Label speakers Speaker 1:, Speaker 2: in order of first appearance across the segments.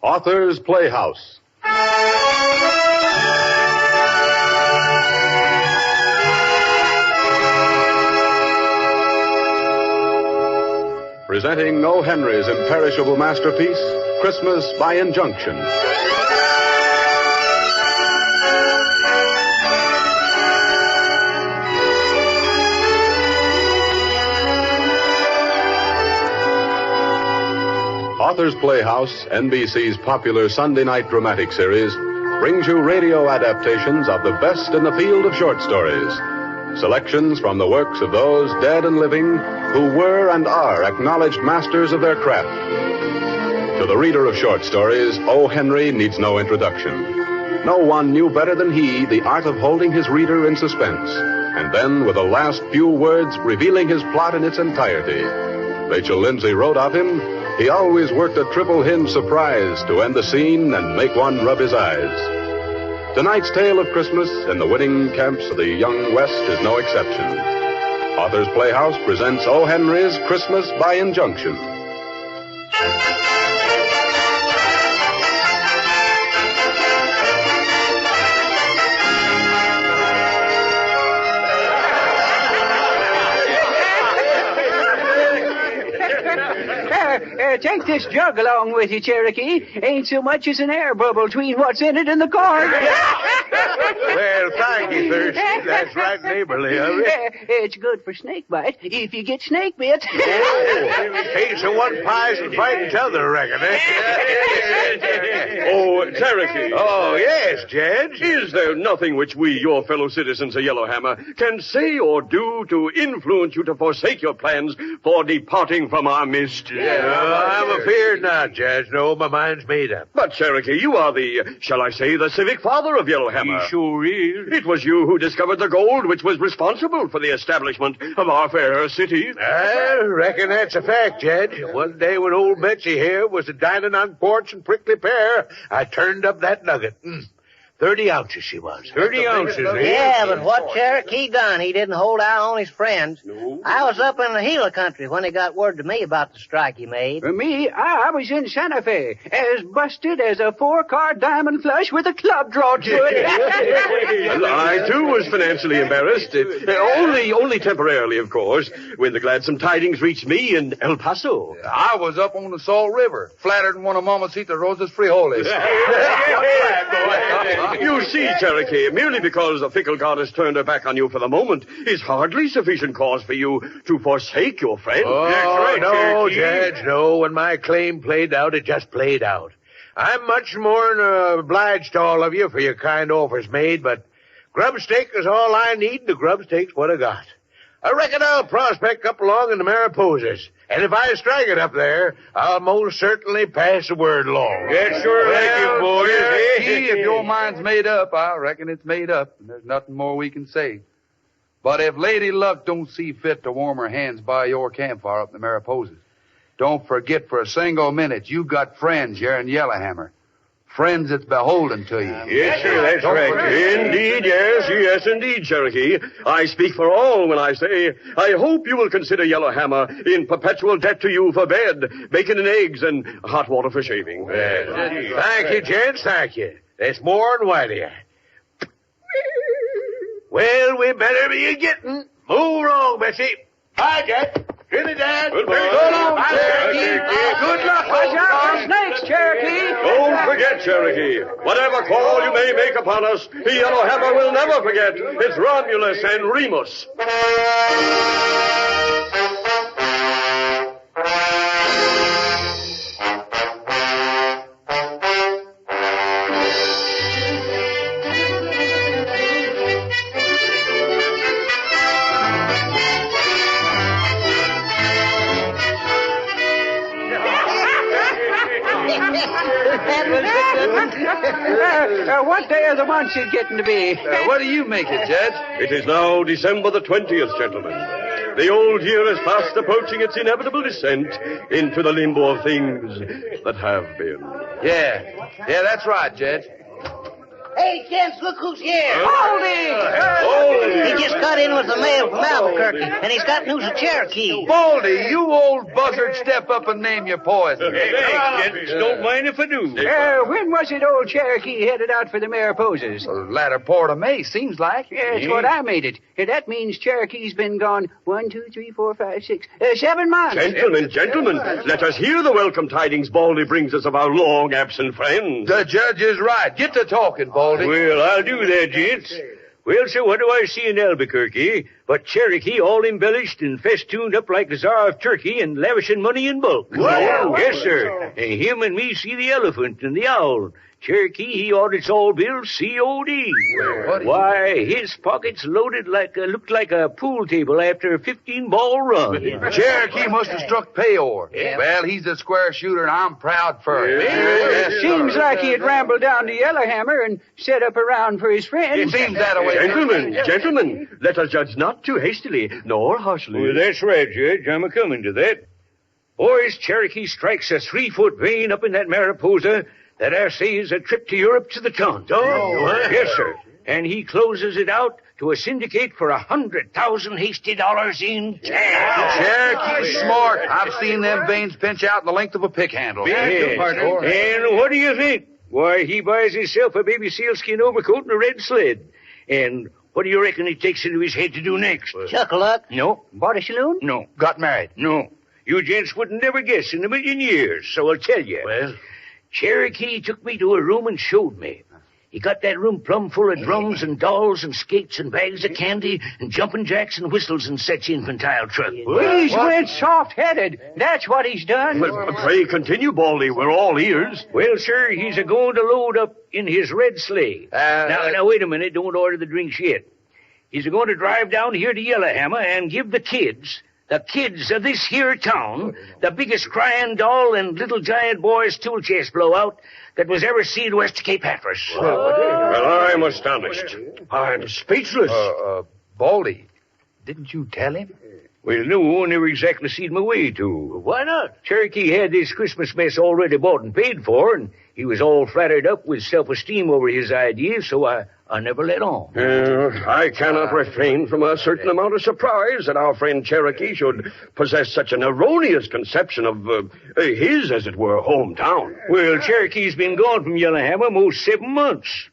Speaker 1: Author's Playhouse. Presenting O. Henry's imperishable masterpiece, Christmas by Injunction. Author's Playhouse, NBC's popular Sunday night dramatic series, brings you radio adaptations of the best in the field of short stories. Selections from the works of those dead and living who were and are acknowledged masters of their craft. To the reader of short stories, O. Henry needs no introduction. No one knew better than he the art of holding his reader in suspense, and then, with the last few words, revealing his plot in its entirety. Rachel Lindsay wrote of him, he always worked a triple hinge surprise to end the scene and make one rub his eyes. Tonight's tale of Christmas in the winning camps of the young West is no exception. Author's Playhouse presents O. Henry's Christmas by Injunction.
Speaker 2: Take this jug along with you, Cherokee. Ain't so much as an air bubble between what's in it and the corn.
Speaker 3: Well, thank you, Thirsty. That's right neighborly of you.
Speaker 2: It's good for snake bite if you get snake bit.
Speaker 3: Hey, so one pies and fight each other, I reckon, eh?
Speaker 4: Oh, Cherokee.
Speaker 3: Oh, yes, Judge.
Speaker 4: Is there nothing which we, your fellow citizens of Yellowhammer, can say or do to influence you to forsake your plans for departing from our midst?
Speaker 3: I'm afeard not, Judge. No, my mind's made up.
Speaker 4: But, Cherokee, you are the, shall I say, the civic father of Yellowhammer.
Speaker 3: He sure is.
Speaker 4: It was you who discovered the gold which was responsible for the establishment of our fair city.
Speaker 3: I reckon that's a fact, Judge. One day when old Betsy here was a dining on porch and prickly pear, I turned up that nugget. 30 ounces she was. 30 ounces, eh?
Speaker 5: Yeah, but what Cherokee done, he didn't hold out on his friends.
Speaker 4: No.
Speaker 5: I was up in the Gila country when they got word to me about the strike he made.
Speaker 2: For me, I was in Santa Fe, as busted as a 4-card diamond flush with a club draw to it.
Speaker 4: Well, I, too, was financially embarrassed. Only temporarily, of course, when the gladsome tidings reached me in El Paso.
Speaker 6: I was up on the Salt River, flattered in one of Mamacita Rosa's frijoles.
Speaker 4: You see, Cherokee, merely because the fickle goddess turned her back on you for the moment is hardly sufficient cause for you to forsake your friend.
Speaker 3: Oh,
Speaker 4: That's right,
Speaker 3: no,
Speaker 4: Cherokee.
Speaker 3: Judge, no. When my claim played out, it just played out. I'm much more than obliged to all of you for your kind offers made, but grub steak is all I need, and the grub steak's what I got. I reckon I'll prospect up along in the Mariposas. And if I strike it up there, I'll most certainly pass the word along.
Speaker 4: Get sure
Speaker 3: Thank you, boys.
Speaker 6: Cherokee, if your mind's made up, I reckon it's made up, and there's nothing more we can say. But if Lady Luck don't see fit to warm her hands by your campfire up in the Mariposas, don't forget for a single minute you got friends here in Yellowhammer. Friends that's beholden to you.
Speaker 4: Yes, sir, that's right. Indeed, yes, indeed, Cherokee. I speak for all when I say, I hope you will consider Yellowhammer in perpetual debt to you for bed, bacon and eggs, and hot water for shaving.
Speaker 3: Thank you, gents, thank you. That's more than white of you. Well, we better be getting. Move along, Betsy. Bye, Jack. Trinidad.
Speaker 4: Goodbye.
Speaker 3: So long, Cherokee. Good luck.
Speaker 2: Watch out for snakes, Cherokee.
Speaker 4: Don't forget, Cherokee. Whatever call you may make upon us, the Yellowhammer will never forget. It's Romulus and Remus.
Speaker 2: What day of the month is it getting to be?
Speaker 6: What do you make it, Judge?
Speaker 4: It is now December the 20th, gentlemen. The old year is fast approaching its inevitable descent into the limbo of things that have been.
Speaker 6: Yeah, that's right, Judge.
Speaker 5: Hey, gents, look who's here.
Speaker 2: Baldy!
Speaker 5: He just got in with the mail from Albuquerque, and he's got news of Cherokee.
Speaker 6: Baldy, you old buzzard, step up and name your poison.
Speaker 4: Thanks, don't mind if I do.
Speaker 2: When was it old Cherokee headed out for the Mariposas?
Speaker 6: Latter part of May, seems like.
Speaker 2: That's what I made it. That means Cherokee's been gone 1, 2, 3, 4, 5, 6, 7 months.
Speaker 4: Gentlemen, let us hear the welcome tidings Baldy brings us of our long-absent friend.
Speaker 6: The judge is right. Get to talking, Baldy.
Speaker 7: Well, I'll do that, gents. Well, so what do I see in Albuquerque but Cherokee all embellished and festooned up like the Tsar of Turkey and lavishing money in bulk?
Speaker 2: Wow.
Speaker 7: Yes, sir. And him and me see the elephant and the owl. Cherokee, he audits all bills COD. Why, his pockets loaded looked like a pool table after a 15-ball run.
Speaker 6: Cherokee must have struck payor.
Speaker 5: Yeah.
Speaker 6: Well, he's a square shooter, and I'm proud for him.
Speaker 2: Seems like he had rambled down to Yellowhammer and set up around for his friends.
Speaker 6: It seems that way.
Speaker 4: Gentlemen, let us judge not too hastily, nor harshly.
Speaker 7: Well, that's right, Judge. I'm a-coming to that. Boys, Cherokee strikes a 3-foot vein up in that Mariposa that I say is a trip to Europe to the ton. Yes, sir. And he closes it out to a syndicate for 100,000 hasty dollars in cash.
Speaker 6: Cherokee's smart. I've seen them veins pinch out the length of a pick handle.
Speaker 7: Yes. And what do you think? Why, he buys himself a baby sealskin overcoat and a red sled. And what do you reckon he takes into his head to do next?
Speaker 5: Chuck-a-luck.
Speaker 7: No,
Speaker 2: Bought a saloon?
Speaker 7: no,
Speaker 6: Got married.
Speaker 7: no. You gents would never guess in a million years, so I'll tell you.
Speaker 6: Well?
Speaker 7: Cherokee took me to a room and showed me. He got that room plumb full of drums and dolls and skates and bags of candy and jumping jacks and whistles and such infantile truck.
Speaker 2: He's went soft-headed. That's what he's done.
Speaker 4: But pray continue, Baldy. We're all ears.
Speaker 7: Well, sir, he's a-going to load up in his red sleigh. Now, wait a minute. Don't order the drinks yet. He's a-going to drive down here to Yellowhammer and give the kids of this here town, the biggest crying doll and little giant boy's tool chest blowout that was ever seen west of Cape Hatteras.
Speaker 4: Well, I'm astonished. I'm speechless.
Speaker 6: Baldy, didn't you tell him?
Speaker 7: Well, no, I never exactly seen my way to. Why not? Cherokee had this Christmas mess already bought and paid for, and he was all flattered up with self-esteem over his ideas, so I never let on.
Speaker 4: I cannot refrain from a certain amount of surprise that our friend Cherokee should possess such an erroneous conception of his, as it were, hometown.
Speaker 7: Well, Cherokee's been gone from Yellowhammer most 7 months.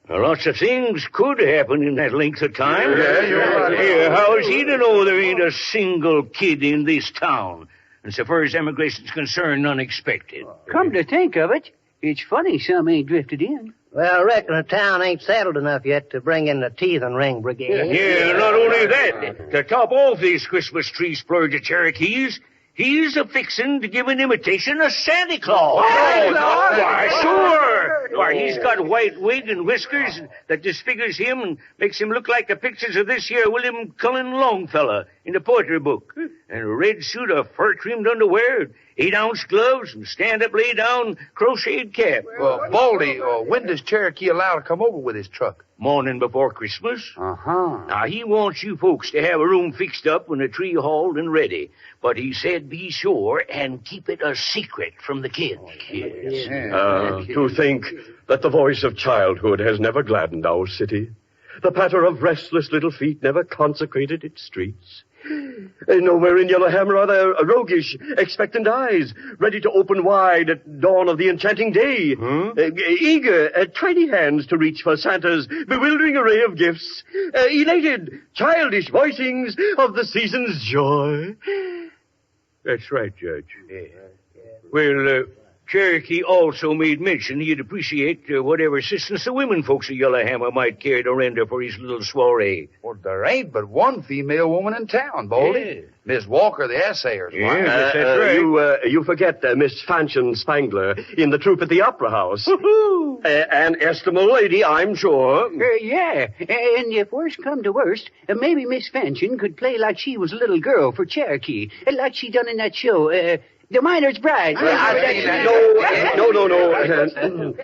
Speaker 7: Lots of things could happen in that length of time.
Speaker 4: Yeah, you're right.
Speaker 7: Yeah, how is he to know there ain't a single kid in this town? And so far as emigration's concerned, unexpected.
Speaker 2: Come to think of it, it's funny some ain't drifted in.
Speaker 5: Well, I reckon the town ain't settled enough yet to bring in the teeth and ring brigade.
Speaker 7: Yeah, not only that, to top off these Christmas tree splurge of Cherokees, he's a-fixin' to give an imitation of Santa Claus.
Speaker 2: Santa Claus?
Speaker 7: Why, sure. Why, he's got white wig and whiskers that disfigures him and makes him look like the pictures of this here William Cullen Longfellow in the poetry book. And a red suit of fur-trimmed underwear, 8-ounce gloves, and stand-up, lay-down, crocheted cap.
Speaker 6: Well, Baldy, when does Cherokee allow to come over with his truck?
Speaker 7: Morning before Christmas.
Speaker 2: Uh-huh.
Speaker 7: Now, he wants you folks to have a room fixed up and a tree hauled and ready. But he said be sure and keep it a secret from the kids.
Speaker 4: To think that the voice of childhood has never gladdened our city. The patter of restless little feet never consecrated its streets. Nowhere in Yellowhammer are there roguish, expectant eyes, ready to open wide at dawn of the enchanting day. Eager, tiny hands to reach for Santa's bewildering array of gifts. Elated, childish voicings of the season's joy.
Speaker 7: That's right, Judge. Well, Cherokee also made mention he'd appreciate whatever assistance the women folks of Yellowhammer might care to render for his little soiree.
Speaker 6: Well, there ain't but one female woman in town, Baldy.
Speaker 7: Yeah.
Speaker 6: Miss Walker, the assayer's wife.
Speaker 7: Yes, that's right.
Speaker 4: You forget Miss Fanchon Spangler in the troupe at the Opera House. An estimable lady, I'm sure.
Speaker 2: Yeah, and if worst come to worst, maybe Miss Fanchon could play like she was a little girl for Cherokee, like she done in that show, The Miner's Bride.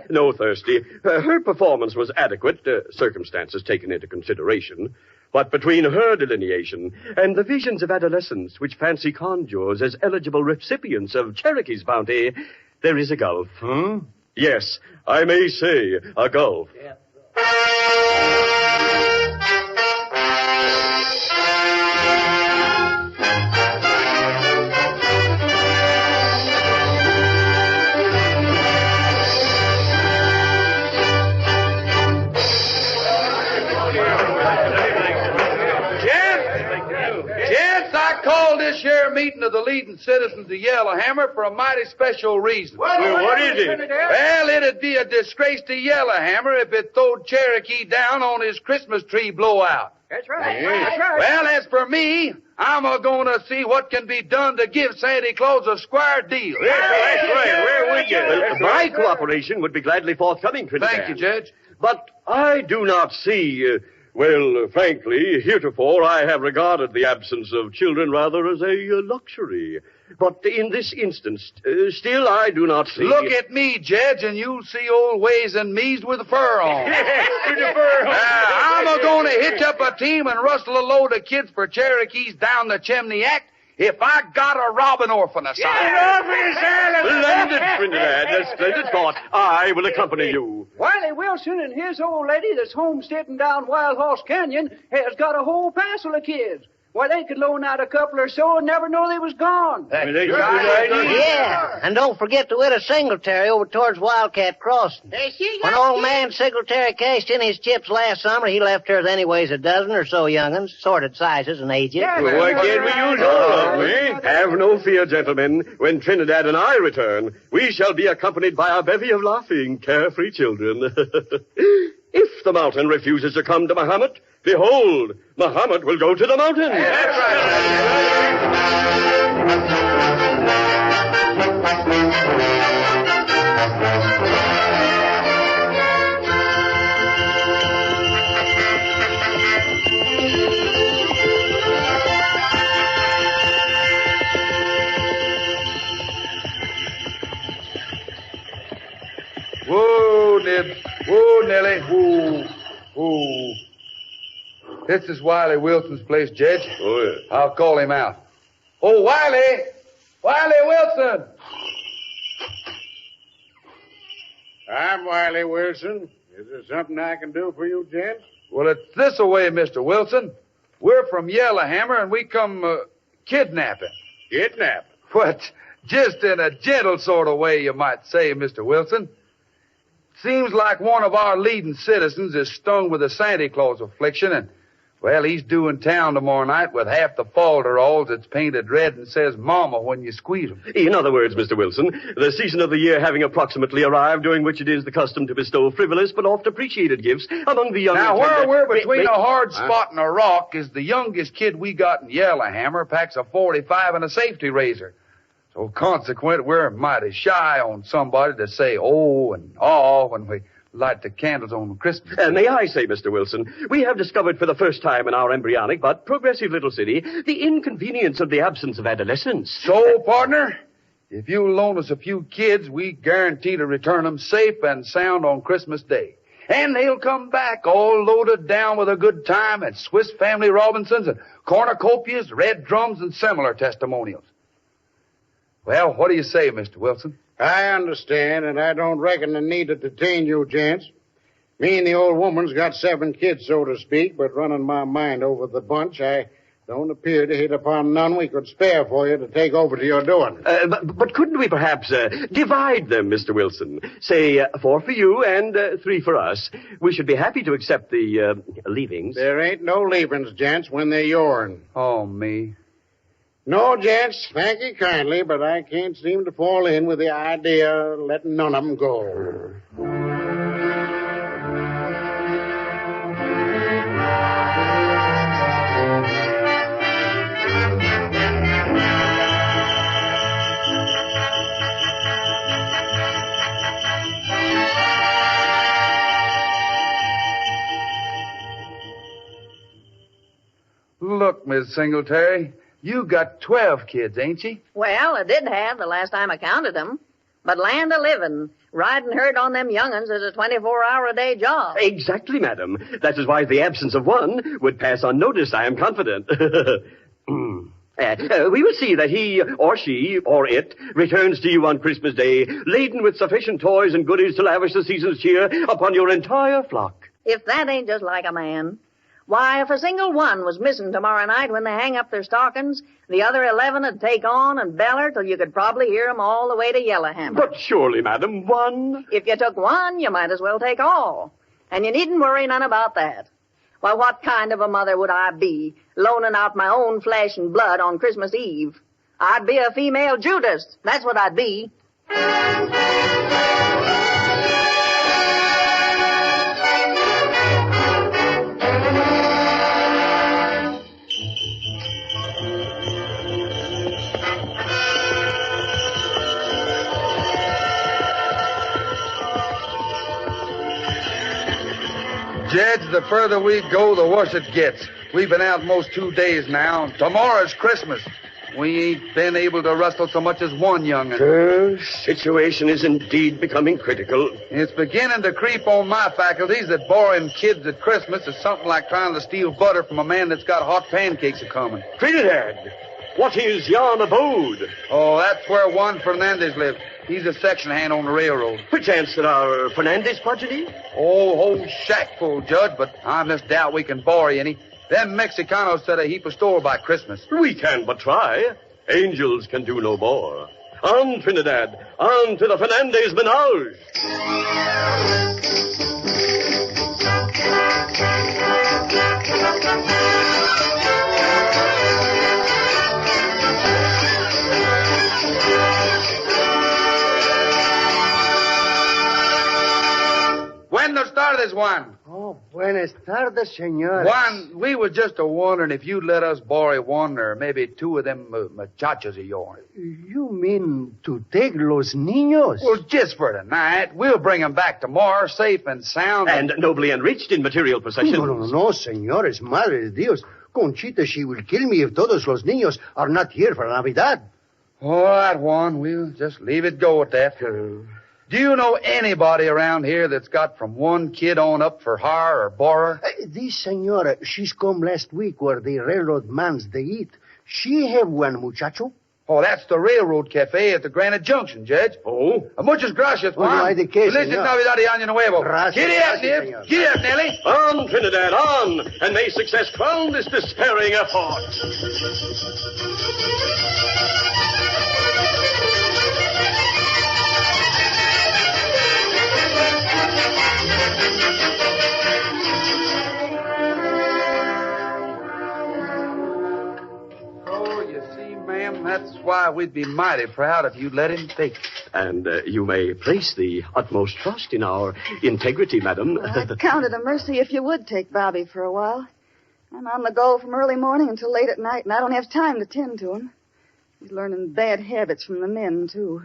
Speaker 4: No, Thirsty. Her performance was adequate, circumstances taken into consideration. But between her delineation and the visions of adolescence which fancy conjures as eligible recipients of Cherokee's bounty, there is a gulf. Yes, I may say a gulf.
Speaker 5: Yeah.
Speaker 6: This here meeting of the leading citizens of Yellowhammer for a mighty special reason.
Speaker 4: What is it?
Speaker 6: Well, it'd be a disgrace to Yellowhammer if it throwed Cherokee down on his Christmas tree blowout.
Speaker 2: That's right.
Speaker 4: Yeah.
Speaker 2: That's right.
Speaker 6: Well, as for me, I'm a-going to see what can be done to give Santa Claus a square deal.
Speaker 4: That's right. Where would you? Well, my cooperation would be gladly forthcoming, Trinidad.
Speaker 6: Thank you, Judge.
Speaker 4: But I do not see... frankly, heretofore I have regarded the absence of children rather as a luxury. But in this instance, still I do not see...
Speaker 6: Look at me, Judge, and you'll see old Ways and Me's with the fur on.
Speaker 4: With the fur on.
Speaker 6: I'm a-going to hitch up a team and rustle a load of kids for Cherokees down the chimney act if I got a robbing orphan aside.
Speaker 4: Splendid, Trinidad. A splendid thought. I will accompany you.
Speaker 2: Wiley Wilson and his old lady that's homesteading down Wild Horse Canyon has got a whole passel of kids. Why, they could loan out a couple or so and never know they was gone.
Speaker 4: That's a good idea.
Speaker 5: Yeah, and don't forget the widow Singletary over towards Wildcat Crossing. When old man Singletary cashed in his chips last summer, he left her with anyways a dozen or so young'uns, sorted sizes and ages.
Speaker 2: Yeah,
Speaker 4: Well, why can't we use all of them, eh? Have no fear, gentlemen. When Trinidad and I return, we shall be accompanied by a bevy of laughing, carefree children. If the mountain refuses to come to Muhammad, behold, Muhammad will go to the mountain.
Speaker 6: That's Whoa, Nib. Whoa, Nellie. Whoa. Whoa. This is Wiley Wilson's place, Judge.
Speaker 4: Oh, yeah.
Speaker 6: I'll call him out. Oh, Wiley! Wiley Wilson!
Speaker 3: I'm Wiley Wilson. Is there something I can do for you, gents?
Speaker 6: Well, it's this-a-way, Mr. Wilson. We're from Yellowhammer, and we come kidnapping.
Speaker 3: Kidnapping?
Speaker 6: What? Just in a gentle sort of way, you might say, Mr. Wilson. Seems like one of our leading citizens is stung with a Santa Claus affliction, and, well, he's due in town tomorrow night with half the falderalls that's painted red and says Mama when you squeeze 'em.
Speaker 4: In other words, Mr. Wilson, the season of the year having approximately arrived, during which it is the custom to bestow frivolous but oft appreciated gifts among the young...
Speaker 6: Now, where we're between a hard spot and a rock is the youngest kid we got in Yellowhammer packs a 45 and a safety razor. So, consequent, we're mighty shy on somebody to say oh and aw when we light the candles on Christmas.
Speaker 4: May I say, Mr. Wilson, we have discovered for the first time in our embryonic but progressive little city the inconvenience of the absence of adolescence.
Speaker 6: So, partner, if you'll loan us a few kids, we guarantee to return them safe and sound on Christmas Day. And they'll come back all loaded down with a good time at Swiss Family Robinsons and cornucopias, red drums, and similar testimonials. Well, what do you say, Mr. Wilson?
Speaker 3: I understand, and I don't reckon I need to detain you, gents. Me and the old woman's got 7 kids, so to speak, but running my mind over the bunch, I don't appear to hit upon none we could spare for you to take over to your doing.
Speaker 4: But couldn't we perhaps divide them, Mr. Wilson? Say 4 for you and 3 for us. We should be happy to accept the leavings.
Speaker 3: There ain't no leavings, gents, when they're yourn.
Speaker 6: Oh, me.
Speaker 3: No, gents, thank you kindly, but I can't seem to fall in with the idea of letting none of them go.
Speaker 6: Look, Miss Singletary, you got 12 kids, ain't you?
Speaker 8: Well, I did have the last time I counted them. But land o' livin', riding herd on them young'uns is a 24-hour-a-day job.
Speaker 4: Exactly, madam. That is why the absence of one would pass unnoticed, I am confident. We will see that he or she or it returns to you on Christmas Day laden with sufficient toys and goodies to lavish the season's cheer upon your entire flock.
Speaker 8: If that ain't just like a man. Why, if a single one was missing tomorrow night when they hang up their stockings, the other 11 would take on and beller till you could probably hear 'em all the way to Yellowhammer.
Speaker 4: But surely, madam, one...
Speaker 8: If you took one, you might as well take all. And you needn't worry none about that. Why, what kind of a mother would I be, loaning out my own flesh and blood on Christmas Eve? I'd be a female Judas. That's what I'd be.
Speaker 6: Judge, the further we go, the worse it gets. We've been out most 2 days now. Tomorrow's Christmas. We ain't been able to rustle so much as one young'un.
Speaker 4: The situation is indeed becoming critical.
Speaker 6: It's beginning to creep on my faculties that borrowing kids at Christmas is something like trying to steal butter from a man that's got hot pancakes a-coming.
Speaker 4: Trinidad, what is yon abode?
Speaker 6: Oh, that's where Juan Fernandez lives. He's a section hand on the railroad.
Speaker 4: Perchance that our Fernandez progeny?
Speaker 6: Oh, whole shack full, Judge, but I misdoubt we can borrow any. Them Mexicanos set a heap of store by Christmas.
Speaker 4: We can but try. Angels can do no more. On, Trinidad. On to the Fernandez menage.
Speaker 6: Buenos tardes, Juan.
Speaker 9: Oh, buenas tardes, senor.
Speaker 6: Juan, we were just wondering if you'd let us borrow one or maybe two of them muchachos of yours.
Speaker 9: You mean to take los niños?
Speaker 6: Well, just for tonight. We'll bring them back tomorrow, safe and sound.
Speaker 4: And nobly enriched in material possessions.
Speaker 9: No, señores. Madre de Dios. Conchita, she will kill me if todos los niños are not here for Navidad.
Speaker 6: All right, Juan. We'll just leave it go at that. Do you know anybody around here that's got from one kid on up for hire or borrow?
Speaker 9: This senora, she's come last week where the railroad mans they eat. She have one muchacho.
Speaker 6: Oh, that's the railroad cafe at the Granite Junction, Judge.
Speaker 4: Oh?
Speaker 6: Muchas gracias, Juan.
Speaker 9: Oh, no hay de qué,
Speaker 6: Felices
Speaker 9: señor.
Speaker 6: Navidad y Año Nuevo.
Speaker 9: Gracias,
Speaker 6: Giddy up,
Speaker 9: gracias,
Speaker 6: Nib.
Speaker 9: señor.
Speaker 6: Giddy up, Nellie.
Speaker 4: On, Trinidad, on! And may success crown this despairing effort.
Speaker 6: That's why we'd be mighty proud if you'd let him take it.
Speaker 4: And you may place the utmost trust in our integrity, madam.
Speaker 10: Well, I'd count it a mercy if you would take Bobby for a while. I'm on the go from early morning until late at night, and I don't have time to tend to him. He's learning bad habits from the men, too.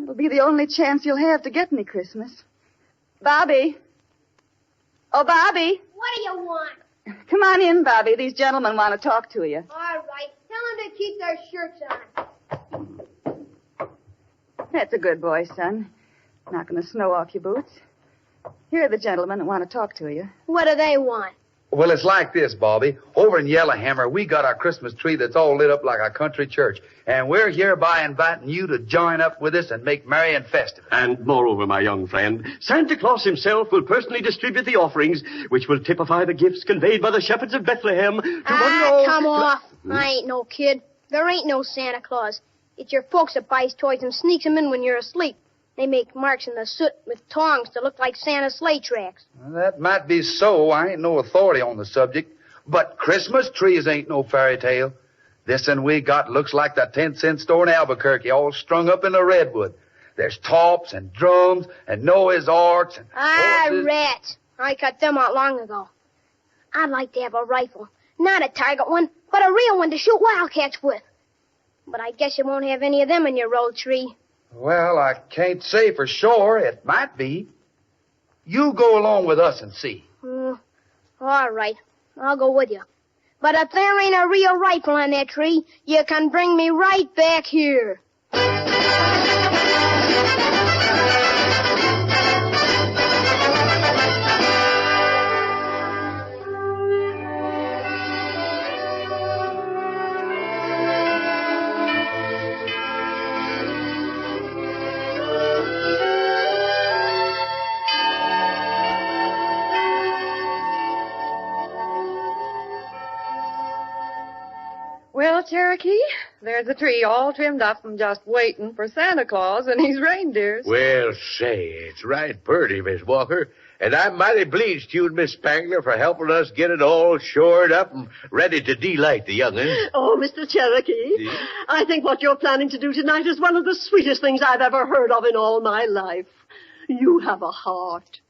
Speaker 10: It'll be the only chance you'll have to get me Christmas. Bobby. Oh, Bobby.
Speaker 11: What do you want?
Speaker 10: Come on in, Bobby. These gentlemen want to talk to you.
Speaker 11: All right. Tell them to keep their shirts on.
Speaker 10: That's a good boy, son. Not going to snow off your boots. Here are the gentlemen that want to talk to you.
Speaker 11: What do they want?
Speaker 6: Well, it's like this, Bobby. Over in Yellowhammer, we got our Christmas tree that's all lit up like a country church. And we're hereby inviting you to join up with us and make merry and festive.
Speaker 4: And moreover, my young friend, Santa Claus himself will personally distribute the offerings, which will typify the gifts conveyed by the shepherds of Bethlehem to
Speaker 11: come off. I ain't no kid. There ain't no Santa Claus. It's your folks that buys toys and sneaks them in when you're asleep. They make marks in the soot with tongs to look like Santa's sleigh tracks.
Speaker 6: Well, that might be so. I ain't no authority on the subject. But Christmas trees ain't no fairy tale. This one we got looks like the 10-cent store in Albuquerque, all strung up in the redwood. There's tops and drums and Noah's arks and horses.
Speaker 11: Rats. I cut them out long ago. I'd like to have a rifle. Not a target one, but a real one to shoot wildcats with. But I guess you won't have any of them in your old tree.
Speaker 6: Well, I can't say for sure. It might be. You go along with us and see.
Speaker 11: All right. I'll go with you. But if there ain't a real rifle on that tree, you can bring me right back here.
Speaker 12: there's the tree all trimmed up and just waiting for Santa Claus and his reindeers.
Speaker 3: Well, say, it's right purty, Miss Walker. And I'm mighty obliged to you and Miss Spangler for helping us get it all shored up and ready to delight the young'un.
Speaker 13: Oh, Mr. Cherokee, I think what you're planning to do tonight is one of the sweetest things I've ever heard of in all my life. You have a heart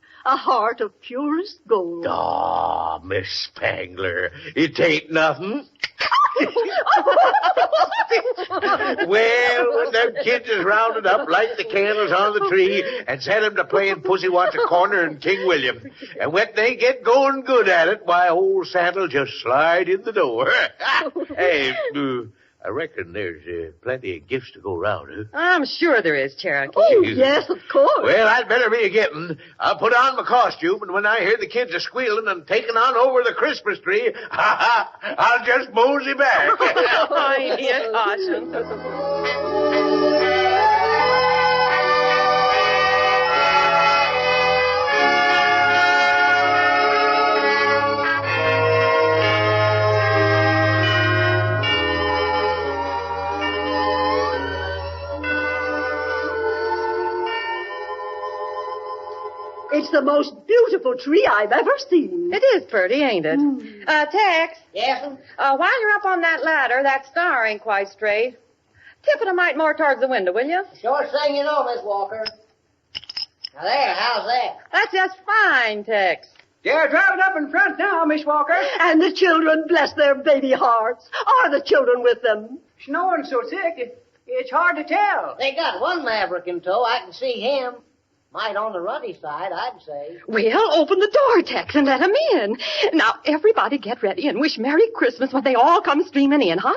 Speaker 13: of purest gold.
Speaker 3: Aw, Miss Spangler, it ain't nothing. Well, when them kids is rounded up, light the candles on the tree, and set 'em to playing Pussy Wants a Corner and King William. And when they get going good at it, why, old Sandy'll just slide in the door. Hey, I reckon there's plenty of gifts to go round, huh?
Speaker 12: I'm sure there is, Cherokee.
Speaker 13: Oh, yes, of course.
Speaker 3: Well, I'd better be a-getting. I'll put on my costume, and when I hear the kids a-squealing and taking on over the Christmas tree, I'll just mosey back.
Speaker 12: I dear caution.
Speaker 13: It's the most beautiful tree I've ever seen.
Speaker 12: It is pretty, ain't it? Tex.
Speaker 5: Yes?
Speaker 12: While you're up on that ladder, that star ain't quite straight. Tip it a mite more towards the window, will you?
Speaker 5: Sure thing you know, Miss Walker. Now there, how's that?
Speaker 12: That's just fine, Tex.
Speaker 2: They're driving up in front now, Miss Walker.
Speaker 13: And the children, bless their baby hearts. Are the children with them?
Speaker 2: Snowing so thick, it's hard to tell.
Speaker 5: They got one maverick in tow. I can see him. Might on the ruddy side, I'd say.
Speaker 12: Well, open the door, Tex, and let 'em in. Now, everybody get ready and wish Merry Christmas when they all come streaming in, huh?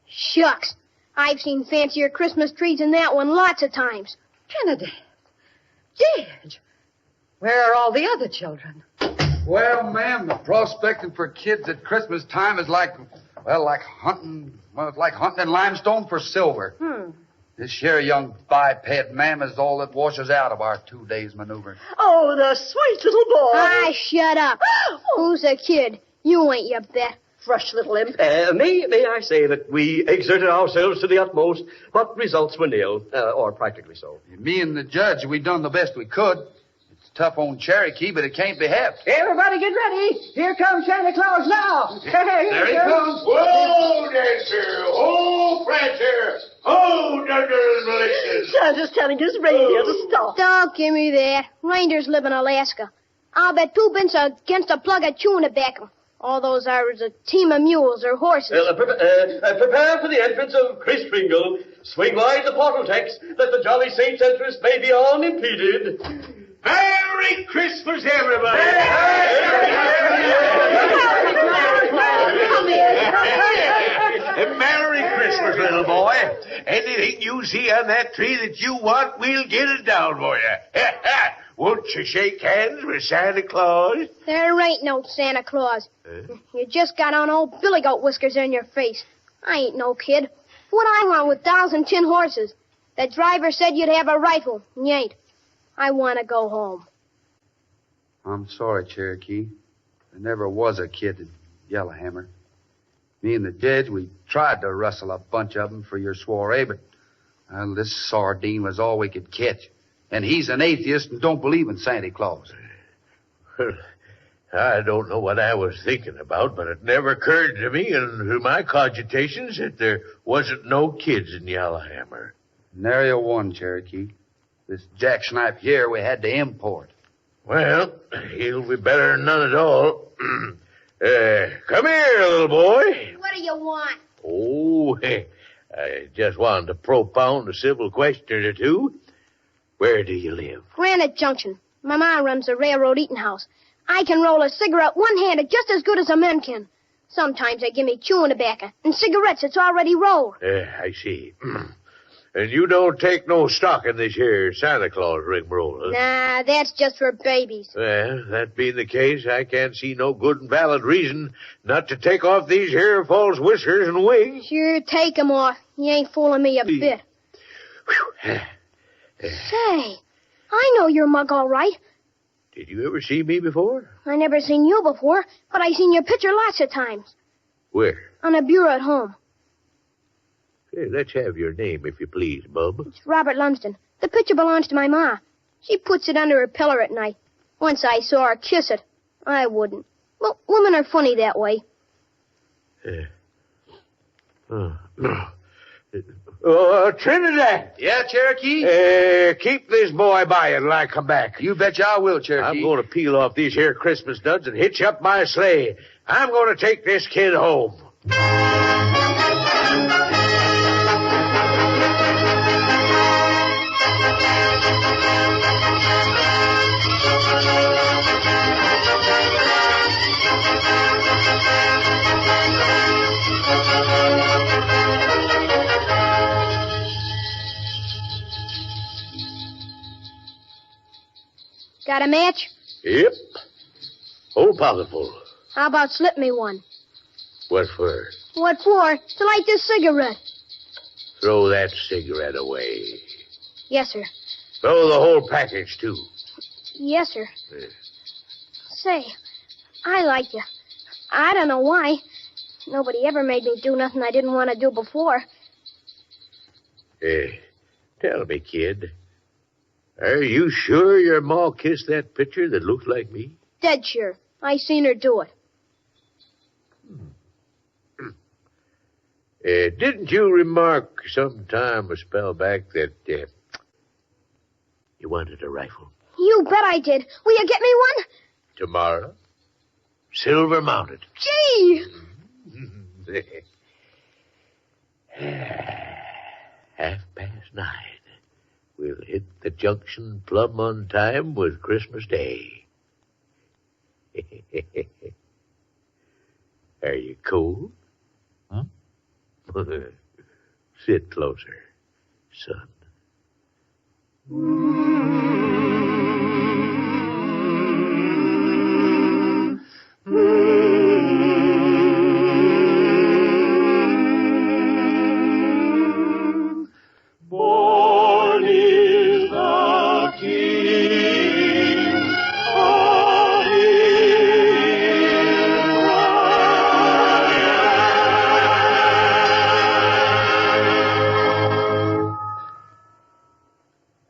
Speaker 11: Shucks. I've seen fancier Christmas trees than that one lots of times.
Speaker 12: Trinidad. Jedge. Where are all the other children?
Speaker 6: Well, ma'am, the prospecting for kids at Christmas time is like hunting in limestone for silver. This here young biped, ma'am, is all that washes out of our 2 days' maneuvering.
Speaker 13: Oh, the sweet little boy.
Speaker 11: Ah, shut up. Who's a kid? You ain't, you bet.
Speaker 13: Fresh little imp.
Speaker 4: May I say that we exerted ourselves to the utmost, but results were nil, or practically so.
Speaker 6: Me and the judge, we done the best we could. It's tough on Cherokee, but it can't be helped.
Speaker 2: Everybody get ready. Here comes Santa Claus now.
Speaker 3: There he comes. Whoa, Dancer. Oh, Prancer. Oh, Dunder and Malicious.
Speaker 13: Santa's telling his reindeer to stop.
Speaker 11: Don't give me that. Reindeers live in Alaska. I'll bet 2 bits against a plug of chewing tobacco. All those are a team of mules or horses.
Speaker 4: Prepare for the entrance of Chris Kringle. Swing wide the portal, Tex, that the jolly saint's entrance may be unimpeded.
Speaker 3: Merry Christmas, everybody. Merry Christmas, little boy. Anything you see on that tree that you want, we'll get it down for you. Won't you shake hands with Santa Claus?
Speaker 11: There ain't no Santa Claus. You just got on old billy goat whiskers in your face. I ain't no kid. What I want with dolls and tin horses? The driver said you'd have a rifle, and you ain't. I want to go home.
Speaker 6: I'm sorry, Cherokee. There never was a kid in Yellowhammer. Me and the judge, we tried to rustle a bunch of them for your soiree, but this sardine was all we could catch. And he's an atheist and don't believe in Santa Claus.
Speaker 3: Well, I don't know what I was thinking about, but it never occurred to me in my cogitations that there wasn't no kids in Yellowhammer.
Speaker 6: Nary one, Cherokee. This jacksnipe here we had to import.
Speaker 3: Well, he'll be better than none at all. Come here, little boy.
Speaker 11: What do you want?
Speaker 3: Oh, I just wanted to propound a civil question or two. Where do you live?
Speaker 11: Granite Junction. My ma runs a railroad eating house. I can roll a cigarette one-handed just as good as a man can. Sometimes they give me chewing tobacco and cigarettes that's already rolled.
Speaker 3: I see. And you don't take no stock in this here Santa Claus rigmarole, huh?
Speaker 11: Nah, that's just for babies.
Speaker 3: Well, that being the case, I can't see no good and valid reason not to take off these here false whiskers and wigs.
Speaker 11: Sure, take 'em off. You ain't fooling me a bit. Say, I know your mug all right.
Speaker 3: Did you ever see me before?
Speaker 11: I never seen you before, but I seen your picture lots of times.
Speaker 3: Where?
Speaker 11: On a bureau at home.
Speaker 3: Hey, let's have your name, if you please, bub.
Speaker 11: It's Robert Lumsden. The picture belongs to my ma. She puts it under her pillow at night. Once I saw her kiss it. I wouldn't. Well, women are funny that way.
Speaker 3: Trinidad!
Speaker 6: Yeah, Cherokee?
Speaker 3: Keep this boy by you till I come back.
Speaker 6: You betcha I will, Cherokee.
Speaker 3: I'm going to peel off these here Christmas nuts and hitch up my sleigh. I'm going to take this kid home.
Speaker 11: Got a match?
Speaker 3: Yep. Oh, powerful.
Speaker 11: How about slip me one?
Speaker 3: What for?
Speaker 11: What for? To light this cigarette.
Speaker 3: Throw that cigarette away.
Speaker 11: Yes, sir.
Speaker 3: Throw the whole package, too.
Speaker 11: Yes, sir. Say, I like you. I don't know why. Nobody ever made me do nothing I didn't want to do before.
Speaker 3: Tell me, kid. Are you sure your ma kissed that picture that looks like me?
Speaker 11: Dead sure. I seen her do it.
Speaker 3: Didn't you remark sometime a spell back that you wanted a rifle?
Speaker 11: You bet I did. Will you get me one?
Speaker 3: Tomorrow. Silver mounted.
Speaker 11: Gee!
Speaker 3: 9:30. We'll hit the junction plumb on time with Christmas Day. Are you cold? Huh? Sit closer, son.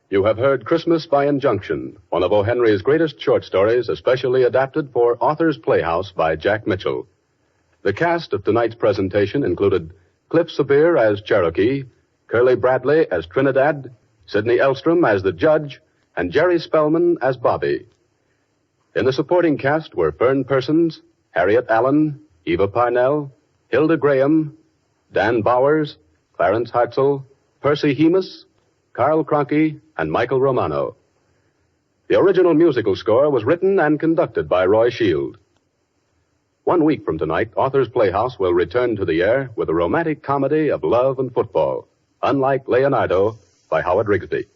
Speaker 1: You have heard Christmas by Injunction, one of O. Henry's greatest short stories, especially adapted for Author's Playhouse by Jack Mitchell. The cast of tonight's presentation included Cliff Sabir as Cherokee, Curly Bradley as Trinidad, Sidney Elstrom as the Judge, and Jerry Spellman as Bobby. In the supporting cast were Fern Persons, Harriet Allen, Eva Parnell, Hilda Graham, Dan Bowers, Clarence Hartzell, Percy Hemus, Carl Cronky, and Michael Romano. The original musical score was written and conducted by Roy Shield. 1 week from tonight, Author's Playhouse will return to the air with a romantic comedy of love and football, Unlike Leonardo, by Howard Rigsby.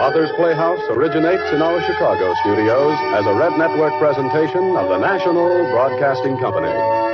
Speaker 1: Author's Playhouse originates in our Chicago studios as a Red Network presentation of the National Broadcasting Company.